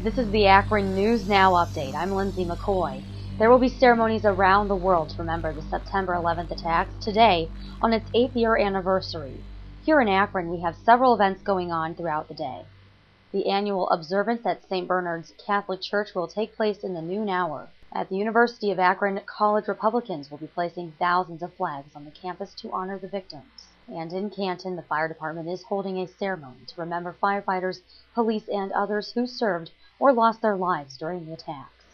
This is the Akron News Now update. I'm Lindsay McCoy. There will be ceremonies around the world to remember the September 11th attacks today on its 8th year anniversary. Here in Akron, we have several events going on throughout the day. The annual observance at St. Bernard's Catholic Church will take place in the noon hour. At the University of Akron, college Republicans will be placing thousands of flags on the campus to honor the victims. And in Canton, the fire department is holding a ceremony to remember firefighters, police, and others who served or lost their lives during the attacks.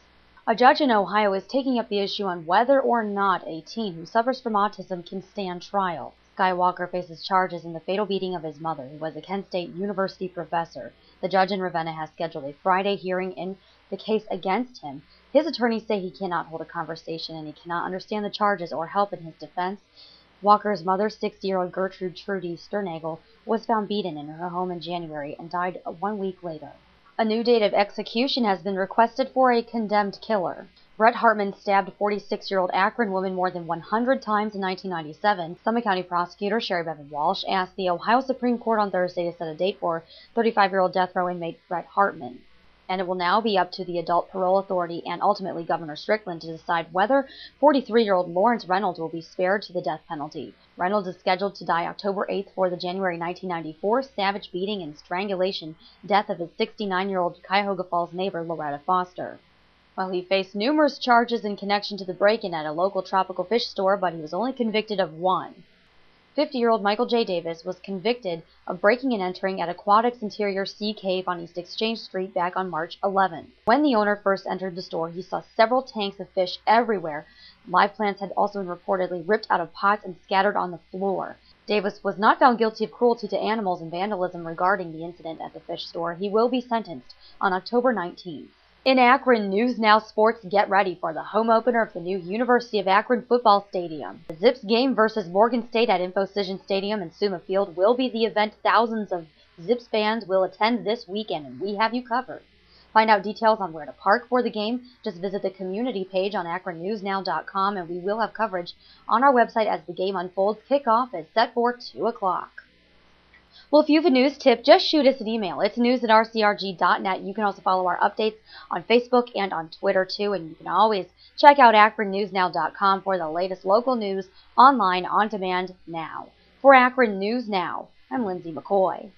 A judge in Ohio is taking up the issue on whether or not a teen who suffers from autism can stand trial. Skywalker faces charges in the fatal beating of his mother, who was a Kent State University professor. The judge in Ravenna has scheduled a Friday hearing in the case against him. His attorneys say he cannot hold a conversation and he cannot understand the charges or help in his defense. Walker's mother, 60-year-old Gertrude Trudy Sternagel, was found beaten in her home in January and died 1 week later. A new date of execution has been requested for a condemned killer. Brett Hartman stabbed 46-year-old Akron woman more than 100 times in 1997. Summit County prosecutor Sherry Bevan Walsh asked the Ohio Supreme Court on Thursday to set a date for 35-year-old death row inmate Brett Hartman. And it will now be up to the Adult Parole Authority and ultimately Governor Strickland to decide whether 43-year-old Lawrence Reynolds will be spared to the death penalty. Reynolds is scheduled to die October 8th for the January 1994 savage beating and strangulation death of his 69-year-old Cuyahoga Falls neighbor Loretta Foster. Well, he faced numerous charges in connection to the break-in at a local tropical fish store, but he was only convicted of one. 50-year-old Michael J. Davis was convicted of breaking and entering at Aquatics Interior Sea Cave on East Exchange Street back on March 11th. When the owner first entered the store, he saw several tanks of fish everywhere. Live plants had also been reportedly ripped out of pots and scattered on the floor. Davis was not found guilty of cruelty to animals and vandalism regarding the incident at the fish store. He will be sentenced on October 19th. In Akron News Now Sports, get ready for the home opener of the new University of Akron football stadium. The Zips game versus Morgan State at Infocision Stadium and Suma Field will be the event thousands of Zips fans will attend this weekend, and we have you covered. Find out details on where to park for the game. Just visit the community page on AkronNewsNow.com, and we will have coverage on our website as the game unfolds. Kickoff is set for 2 o'clock. Well, if you have a news tip, just shoot us an email. It's news@rcrg.net. You can also follow our updates on Facebook and on Twitter, too. And you can always check out AkronNewsNow.com for the latest local news online, on demand, now. For Akron News Now, I'm Lindsay McCoy.